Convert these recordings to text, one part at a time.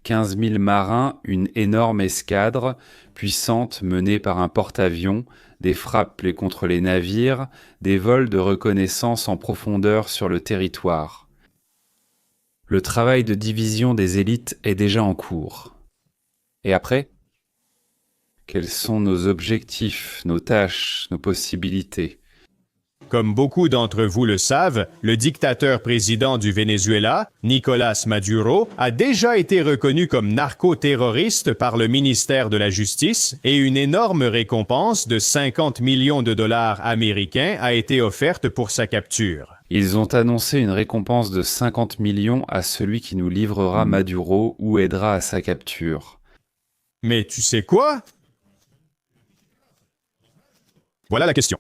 15 000 marins, une énorme escadre, puissante menée par un porte-avions, des frappes contre les navires, des vols de reconnaissance en profondeur sur le territoire. Le travail de division des élites est déjà en cours. Et après ? Quels sont nos objectifs, nos tâches, nos possibilités ? Comme beaucoup d'entre vous le savent, le dictateur président du Venezuela, Nicolás Maduro, a déjà été reconnu comme narcoterroriste par le ministère de la Justice et une énorme récompense de 50 millions de dollars américains a été offerte pour sa capture. Ils ont annoncé une récompense de 50 millions à celui qui nous livrera Maduro ou aidera à sa capture. Mais tu sais quoi? Voilà la question.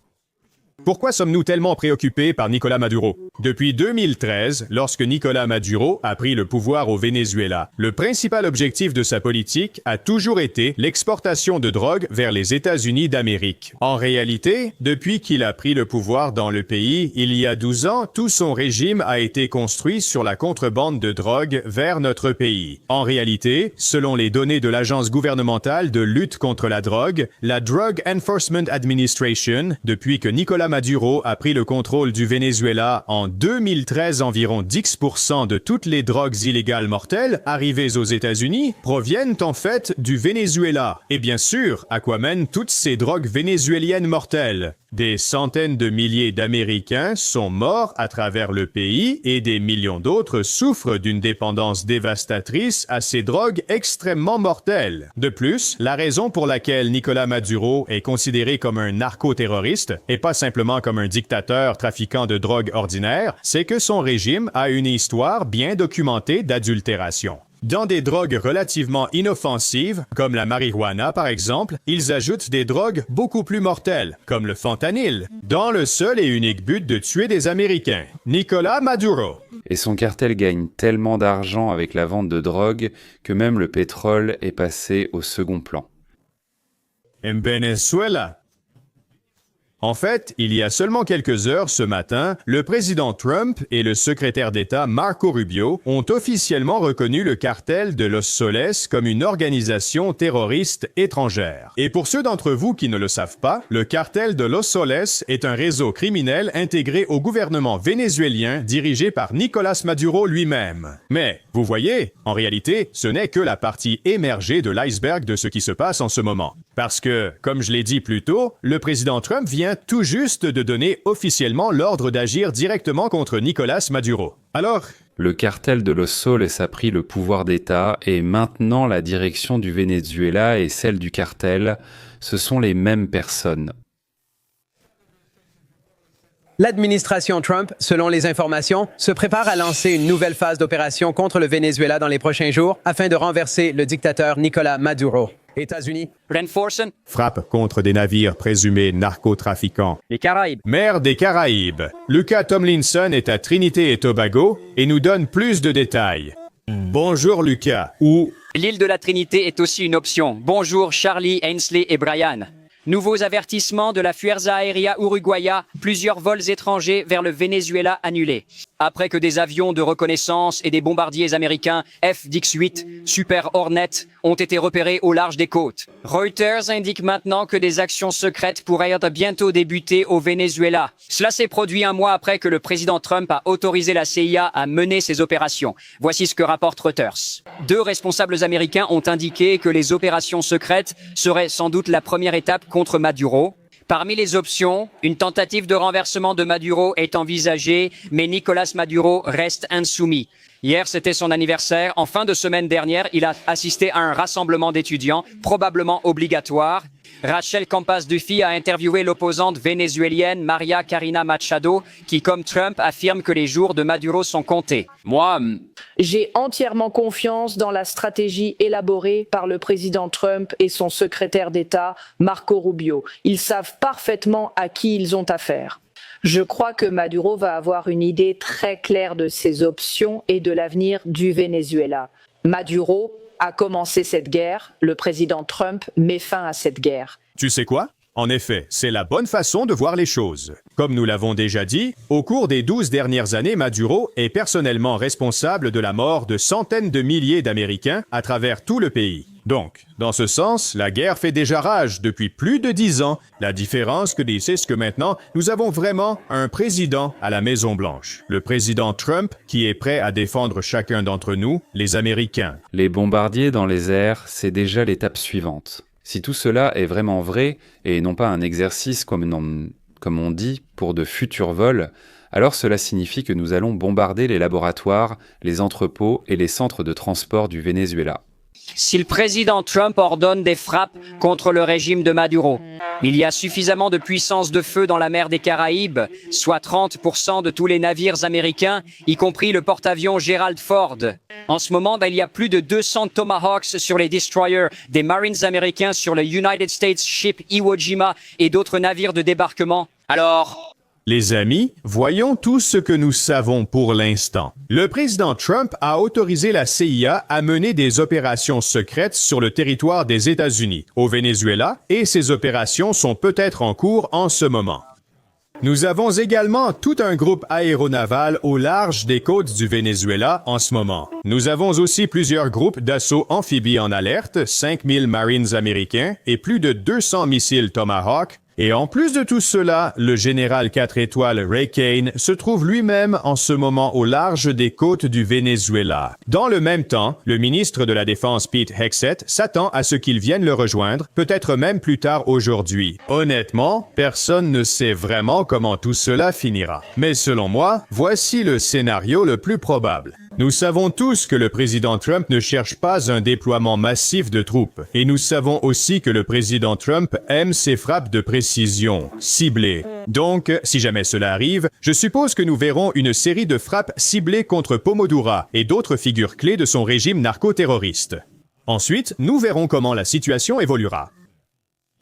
Pourquoi sommes-nous tellement préoccupés par Nicolás Maduro? Depuis 2013, lorsque Nicolás Maduro a pris le pouvoir au Venezuela, le principal objectif de sa politique a toujours été l'exportation de drogue vers les États-Unis d'Amérique. En réalité, depuis qu'il a pris le pouvoir dans le pays, il y a 12 ans, tout son régime a été construit sur la contrebande de drogue vers notre pays. En réalité, selon les données de l'agence gouvernementale de lutte contre la drogue, la Drug Enforcement Administration, depuis que Nicolás Maduro a pris le contrôle du Venezuela en 2013, environ 10% de toutes les drogues illégales mortelles arrivées aux États-Unis proviennent en fait du Venezuela. Et bien sûr, à quoi mènent toutes ces drogues vénézuéliennes mortelles? Des centaines de milliers d'Américains sont morts à travers le pays et des millions d'autres souffrent d'une dépendance dévastatrice à ces drogues extrêmement mortelles. De plus, la raison pour laquelle Nicolás Maduro est considéré comme un narcoterroriste et pas simplement comme un dictateur trafiquant de drogue ordinaire, c'est que son régime a une histoire bien documentée d'adultération. Dans des drogues relativement inoffensives, comme la marijuana par exemple, ils ajoutent des drogues beaucoup plus mortelles, comme le fentanyl, dans le seul et unique but de tuer des Américains. Nicolás Maduro. Et son cartel gagne tellement d'argent avec la vente de drogue que même le pétrole est passé au second plan. En Venezuela. En fait, il y a seulement quelques heures ce matin, le président Trump et le secrétaire d'État Marco Rubio ont officiellement reconnu le cartel de Los Soles comme une organisation terroriste étrangère. Et pour ceux d'entre vous qui ne le savent pas, le cartel de Los Soles est un réseau criminel intégré au gouvernement vénézuélien dirigé par Nicolás Maduro lui-même. Mais, vous voyez, en réalité, ce n'est que la partie émergée de l'iceberg de ce qui se passe en ce moment. Parce que, comme je l'ai dit plus tôt, le président Trump vient tout juste de donner officiellement l'ordre d'agir directement contre Nicolás Maduro. Alors, le cartel de Los Soles a pris le pouvoir d'État et maintenant la direction du Venezuela et celle du cartel, ce sont les mêmes personnes. L'administration Trump, selon les informations, se prépare à lancer une nouvelle phase d'opération contre le Venezuela dans les prochains jours afin de renverser le dictateur Nicolás Maduro. États-Unis. Renforcen. Frappe contre des navires présumés narcotrafiquants. Les Caraïbes. Mer des Caraïbes. Lucas Tomlinson est à Trinité et Tobago et nous donne plus de détails. Bonjour Lucas. L'île de la Trinité est aussi une option. Bonjour Charlie, Ainsley et Brian. Nouveaux avertissements de la Fuerza Aérea Uruguaya, plusieurs vols étrangers vers le Venezuela annulés. Après que des avions de reconnaissance et des bombardiers américains F-18 Super Hornet ont été repérés au large des côtes. Reuters indique maintenant que des actions secrètes pourraient bientôt débuter au Venezuela. Cela s'est produit un mois après que le président Trump a autorisé la CIA à mener ces opérations. Voici ce que rapporte Reuters. 2 responsables américains ont indiqué que les opérations secrètes seraient sans doute la première étape contre Maduro. Parmi les options, une tentative de renversement de Maduro est envisagée, mais Nicolás Maduro reste insoumis. Hier, c'était son anniversaire. En fin de semaine dernière, il a assisté à un rassemblement d'étudiants, probablement obligatoire. Rachel Campas-Duffy a interviewé l'opposante vénézuélienne Maria Karina Machado, qui, comme Trump, affirme que les jours de Maduro sont comptés. J'ai entièrement confiance dans la stratégie élaborée par le président Trump et son secrétaire d'État, Marco Rubio. Ils savent parfaitement à qui ils ont affaire. Je crois que Maduro va avoir une idée très claire de ses options et de l'avenir du Venezuela. Maduro a commencé cette guerre, le président Trump met fin à cette guerre. Tu sais quoi? En effet, c'est la bonne façon de voir les choses. Comme nous l'avons déjà dit, au cours des 12 dernières années, Maduro est personnellement responsable de la mort de centaines de milliers d'Américains à travers tout le pays. Donc, dans ce sens, la guerre fait déjà rage depuis plus de 10 ans. La différence c'est que maintenant, nous avons vraiment un président à la Maison-Blanche. Le président Trump qui est prêt à défendre chacun d'entre nous, les Américains. Les bombardiers dans les airs, c'est déjà l'étape suivante. Si tout cela est vraiment vrai, et non pas un exercice comme on dit, pour de futurs vols, alors cela signifie que nous allons bombarder les laboratoires, les entrepôts et les centres de transport du Venezuela. Si le président Trump ordonne des frappes contre le régime de Maduro, il y a suffisamment de puissance de feu dans la mer des Caraïbes, soit 30% de tous les navires américains, y compris le porte-avions Gerald Ford. En ce moment, il y a plus de 200 Tomahawks sur les destroyers, des Marines américains sur le United States Ship Iwo Jima et d'autres navires de débarquement. Alors... Les amis, voyons tout ce que nous savons pour l'instant. Le président Trump a autorisé la CIA à mener des opérations secrètes sur le territoire des États-Unis, au Venezuela, et ces opérations sont peut-être en cours en ce moment. Nous avons également tout un groupe aéronaval au large des côtes du Venezuela en ce moment. Nous avons aussi plusieurs groupes d'assaut amphibies en alerte, 5000 Marines américains et plus de 200 missiles Tomahawk. Et en plus de tout cela, le général 4 étoiles Ray Kane se trouve lui-même en ce moment au large des côtes du Venezuela. Dans le même temps, le ministre de la Défense Pete Hegseth s'attend à ce qu'il vienne le rejoindre, peut-être même plus tard aujourd'hui. Honnêtement, personne ne sait vraiment comment tout cela finira. Mais selon moi, voici le scénario le plus probable. Nous savons tous que le président Trump ne cherche pas un déploiement massif de troupes. Et nous savons aussi que le président Trump aime ses frappes de précision, ciblées. Donc, si jamais cela arrive, je suppose que nous verrons une série de frappes ciblées contre Pomodura et d'autres figures clés de son régime narco-terroriste. Ensuite, nous verrons comment la situation évoluera.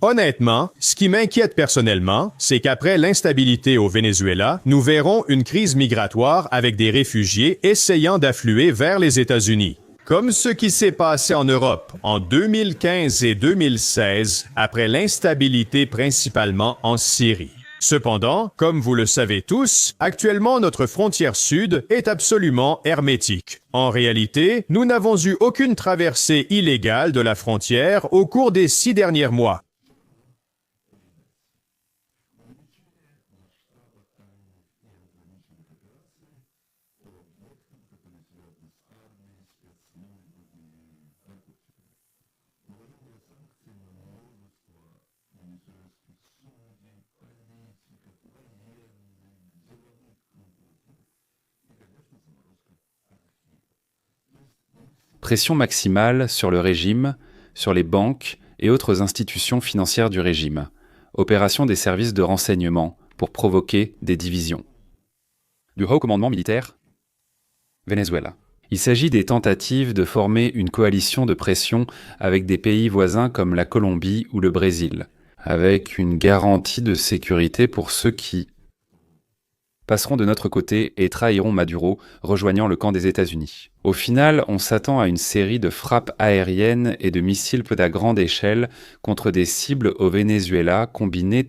Honnêtement, ce qui m'inquiète personnellement, c'est qu'après l'instabilité au Venezuela, nous verrons une crise migratoire avec des réfugiés essayant d'affluer vers les États-Unis. Comme ce qui s'est passé en Europe en 2015 et 2016, après l'instabilité principalement en Syrie. Cependant, comme vous le savez tous, actuellement notre frontière sud est absolument hermétique. En réalité, nous n'avons eu aucune traversée illégale de la frontière au cours des 6 derniers mois. Pression maximale sur le régime, sur les banques et autres institutions financières du régime. Opération des services de renseignement pour provoquer des divisions. Du haut commandement militaire, Venezuela. Il s'agit des tentatives de former une coalition de pression avec des pays voisins comme la Colombie ou le Brésil, avec une garantie de sécurité pour ceux qui passeront de notre côté et trahiront Maduro, rejoignant le camp des États-Unis. Au final, on s'attend à une série de frappes aériennes et de missiles à grande échelle contre des cibles au Venezuela combinées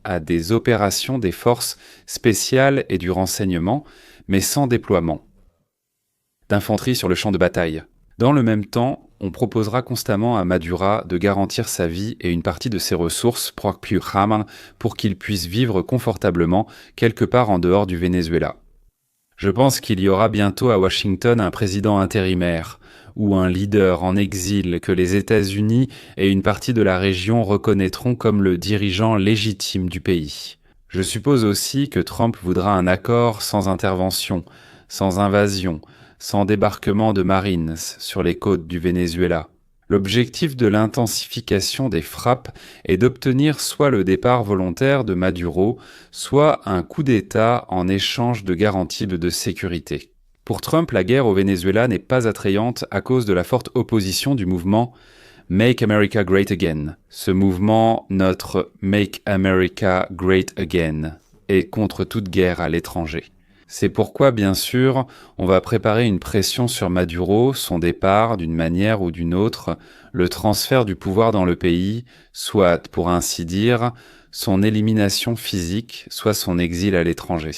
à des opérations des forces spéciales et du renseignement, mais sans déploiement d'infanterie sur le champ de bataille. Dans le même temps, on proposera constamment à Maduro de garantir sa vie et une partie de ses ressources pour qu'il puisse vivre confortablement quelque part en dehors du Venezuela. Je pense qu'il y aura bientôt à Washington un président intérimaire ou un leader en exil que les États-Unis et une partie de la région reconnaîtront comme le dirigeant légitime du pays. Je suppose aussi que Trump voudra un accord sans intervention, sans invasion, sans débarquement de Marines sur les côtes du Venezuela. L'objectif de l'intensification des frappes est d'obtenir soit le départ volontaire de Maduro, soit un coup d'État en échange de garanties de sécurité. Pour Trump, la guerre au Venezuela n'est pas attrayante à cause de la forte opposition du mouvement Make America Great Again. Ce mouvement, notre Make America Great Again, est contre toute guerre à l'étranger. C'est pourquoi, bien sûr, on va préparer une pression sur Maduro, son départ d'une manière ou d'une autre, le transfert du pouvoir dans le pays, soit, pour ainsi dire, son élimination physique, soit son exil à l'étranger.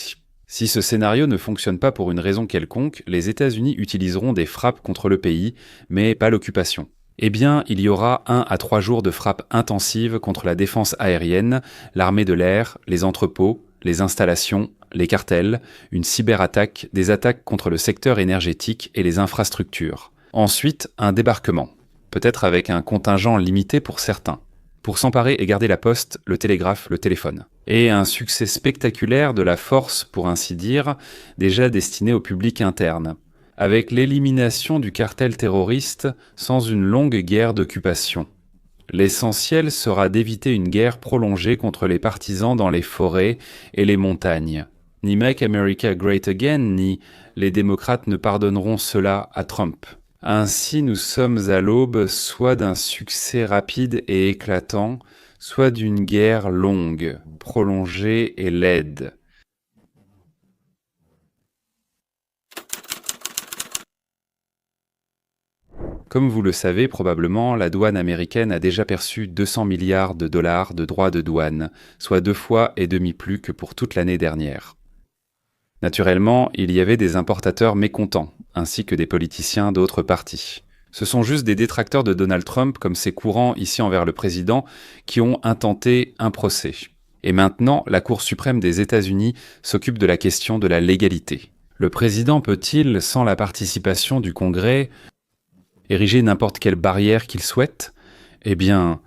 Si ce scénario ne fonctionne pas pour une raison quelconque, les États-Unis utiliseront des frappes contre le pays, mais pas l'occupation. Eh bien, il y aura 1 à 3 jours de frappes intensives contre la défense aérienne, l'armée de l'air, les entrepôts, les installations, les cartels, une cyberattaque, des attaques contre le secteur énergétique et les infrastructures. Ensuite, un débarquement, peut-être avec un contingent limité pour certains, pour s'emparer et garder la poste, le télégraphe, le téléphone. Et un succès spectaculaire de la force, pour ainsi dire, déjà destiné au public interne, avec l'élimination du cartel terroriste sans une longue guerre d'occupation. L'essentiel sera d'éviter une guerre prolongée contre les partisans dans les forêts et les montagnes. Ni Make America Great Again, ni les démocrates ne pardonneront cela à Trump. Ainsi, nous sommes à l'aube soit d'un succès rapide et éclatant, soit d'une guerre longue, prolongée et laide. Comme vous le savez probablement, la douane américaine a déjà perçu 200 milliards de dollars de droits de douane, soit 2,5 fois plus que pour toute l'année dernière. Naturellement, il y avait des importateurs mécontents, ainsi que des politiciens d'autres partis. Ce sont juste des détracteurs de Donald Trump, comme c'est courant ici envers le président, qui ont intenté un procès. Et maintenant, la Cour suprême des États-Unis s'occupe de la question de la légalité. Le président peut-il, sans la participation du Congrès, ériger n'importe quelle barrière qu'il souhaite? Eh bien,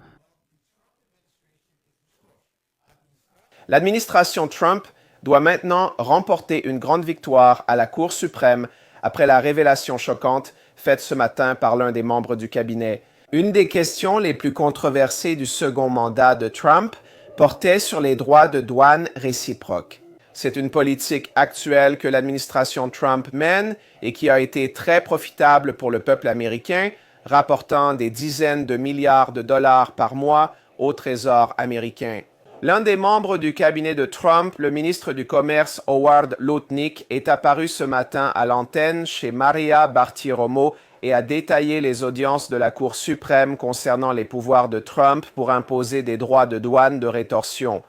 l'administration Trump doit maintenant remporter une grande victoire à la Cour suprême après la révélation choquante faite ce matin par l'un des membres du cabinet. Une des questions les plus controversées du second mandat de Trump portait sur les droits de douane réciproques. C'est une politique actuelle que l'administration Trump mène et qui a été très profitable pour le peuple américain, rapportant des dizaines de milliards de dollars par mois au Trésor américain. L'un des membres du cabinet de Trump, le ministre du Commerce Howard Lutnick, est apparu ce matin à l'antenne chez Maria Bartiromo et a détaillé les audiences de la Cour suprême concernant les pouvoirs de Trump pour imposer des droits de douane de rétorsion.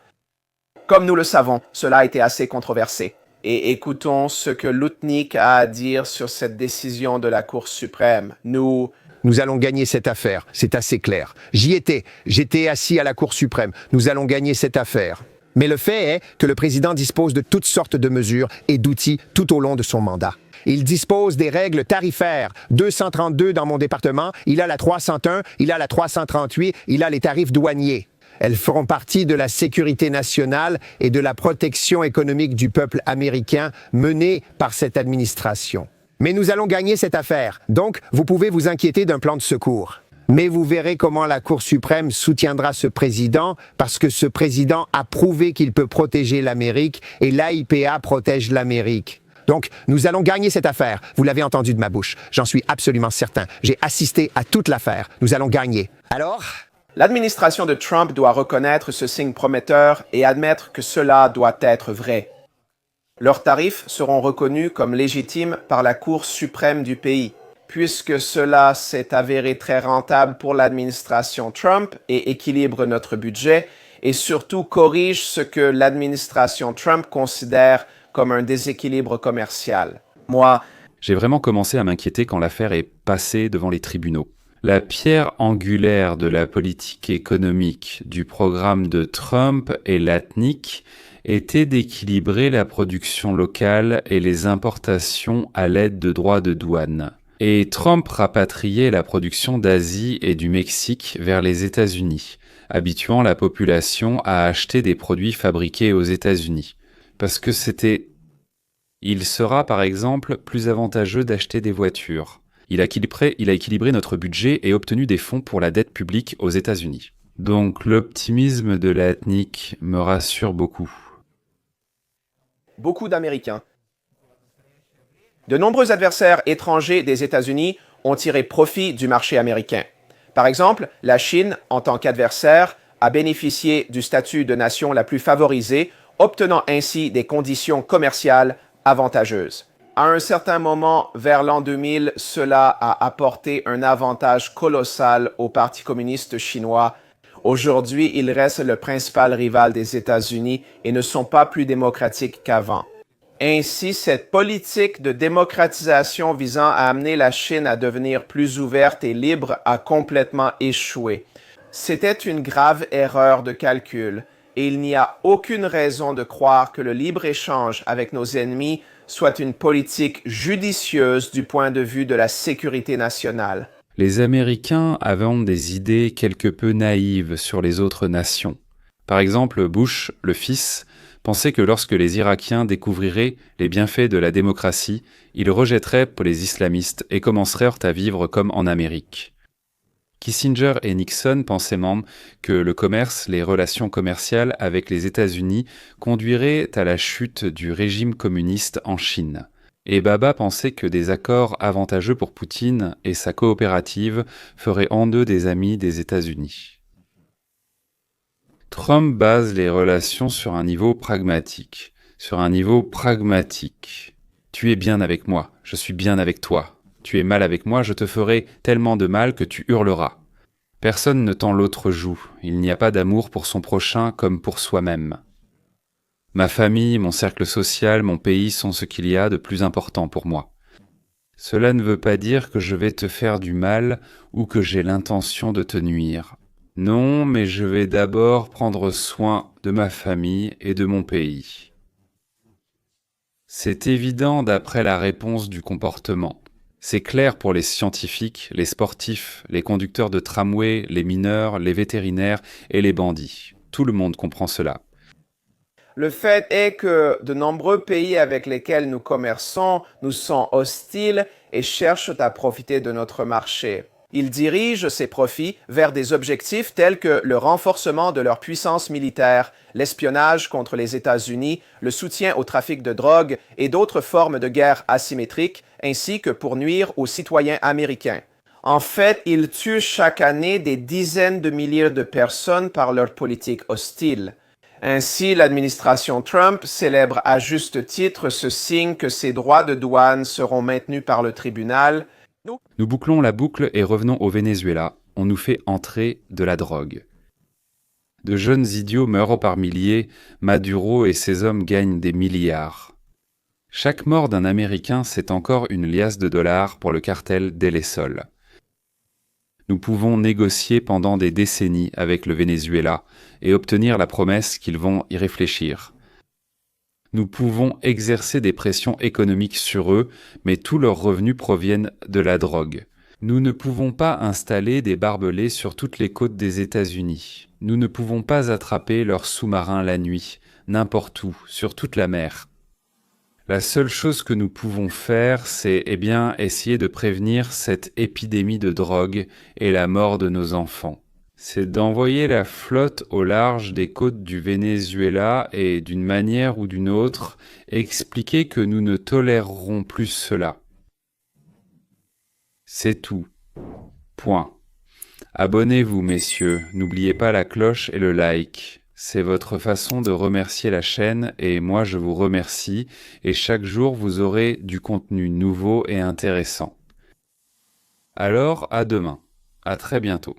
Comme nous le savons, cela a été assez controversé. Et écoutons ce que Lutnick a à dire sur cette décision de la Cour suprême. Nous allons gagner cette affaire, c'est assez clair. J'étais assis à la Cour suprême. Nous allons gagner cette affaire. Mais le fait est que le président dispose de toutes sortes de mesures et d'outils tout au long de son mandat. Il dispose des règles tarifaires. 232 dans mon département, il a la 301, il a la 338, il a les tarifs douaniers. Elles feront partie de la sécurité nationale et de la protection économique du peuple américain menée par cette administration. Mais nous allons gagner cette affaire, donc vous pouvez vous inquiéter d'un plan de secours. Mais vous verrez comment la Cour suprême soutiendra ce président, parce que ce président a prouvé qu'il peut protéger l'Amérique et l'AIPA protège l'Amérique. Donc, nous allons gagner cette affaire. Vous l'avez entendu de ma bouche. J'en suis absolument certain. J'ai assisté à toute l'affaire. Nous allons gagner. Alors? L'administration de Trump doit reconnaître ce signe prometteur et admettre que cela doit être vrai. Leurs tarifs seront reconnus comme légitimes par la Cour suprême du pays, puisque cela s'est avéré très rentable pour l'administration Trump et équilibre notre budget, et surtout corrige ce que l'administration Trump considère comme un déséquilibre commercial. J'ai vraiment commencé à m'inquiéter quand l'affaire est passée devant les tribunaux. La pierre angulaire de la politique économique du programme de Trump et Lutnick était d'équilibrer la production locale et les importations à l'aide de droits de douane. Et Trump rapatriait la production d'Asie et du Mexique vers les États-Unis, habituant la population à acheter des produits fabriqués aux États-Unis. Parce que il sera par exemple plus avantageux d'acheter des voitures. Il a équilibré notre budget et obtenu des fonds pour la dette publique aux États-Unis. Donc l'optimisme de Lutnick me rassure beaucoup. Beaucoup d'Américains. De nombreux adversaires étrangers des États-Unis ont tiré profit du marché américain. Par exemple, la Chine, en tant qu'adversaire, a bénéficié du statut de nation la plus favorisée, obtenant ainsi des conditions commerciales avantageuse. À un certain moment, vers l'an 2000, cela a apporté un avantage colossal au Parti communiste chinois. Aujourd'hui, ils restent le principal rival des États-Unis et ne sont pas plus démocratiques qu'avant. Ainsi, cette politique de démocratisation visant à amener la Chine à devenir plus ouverte et libre a complètement échoué. C'était une grave erreur de calcul, et il n'y a aucune raison de croire que le libre-échange avec nos ennemis soit une politique judicieuse du point de vue de la sécurité nationale. Les Américains avaient des idées quelque peu naïves sur les autres nations. Par exemple, Bush, le fils, pensait que lorsque les Irakiens découvriraient les bienfaits de la démocratie, ils rejetteraient pour les islamistes et commenceraient à vivre comme en Amérique. Kissinger et Nixon pensaient même que le commerce, les relations commerciales avec les États-Unis conduiraient à la chute du régime communiste en Chine. Et Baba pensait que des accords avantageux pour Poutine et sa coopérative feraient en eux des amis des États-Unis. Trump base les relations sur un niveau pragmatique. Tu es bien avec moi, je suis bien avec toi. Tu es mal avec moi, je te ferai tellement de mal que tu hurleras. Personne ne tend l'autre joue, il n'y a pas d'amour pour son prochain comme pour soi-même. Ma famille, mon cercle social, mon pays sont ce qu'il y a de plus important pour moi. Cela ne veut pas dire que je vais te faire du mal ou que j'ai l'intention de te nuire. Non, mais je vais d'abord prendre soin de ma famille et de mon pays. C'est évident d'après la réponse du comportement. C'est clair pour les scientifiques, les sportifs, les conducteurs de tramway, les mineurs, les vétérinaires et les bandits. Tout le monde comprend cela. Le fait est que de nombreux pays avec lesquels nous commerçons nous sont hostiles et cherchent à profiter de notre marché. Ils dirigent ces profits vers des objectifs tels que le renforcement de leur puissance militaire, l'espionnage contre les États-Unis, le soutien au trafic de drogue et d'autres formes de guerre asymétriques, ainsi que pour nuire aux citoyens américains. En fait, ils tuent chaque année des dizaines de milliers de personnes par leur politique hostile. Ainsi, l'administration Trump célèbre à juste titre ce signe que ses droits de douane seront maintenus par le tribunal. Nous bouclons la boucle et revenons au Venezuela. On nous fait entrer de la drogue. De jeunes idiots meurent par milliers, Maduro et ses hommes gagnent des milliards. Chaque mort d'un Américain, c'est encore une liasse de dollars pour le cartel Del Sol. Nous pouvons négocier pendant des décennies avec le Venezuela et obtenir la promesse qu'ils vont y réfléchir. Nous pouvons exercer des pressions économiques sur eux, mais tous leurs revenus proviennent de la drogue. Nous ne pouvons pas installer des barbelés sur toutes les côtes des États-Unis. Nous ne pouvons pas attraper leurs sous-marins la nuit, n'importe où, sur toute la mer. La seule chose que nous pouvons faire, c'est essayer de prévenir cette épidémie de drogue et la mort de nos enfants. C'est d'envoyer la flotte au large des côtes du Venezuela et, d'une manière ou d'une autre, expliquer que nous ne tolérerons plus cela. C'est tout. Point. Abonnez-vous, messieurs. N'oubliez pas la cloche et le like. C'est votre façon de remercier la chaîne et moi je vous remercie et chaque jour vous aurez du contenu nouveau et intéressant. Alors, à demain. À très bientôt.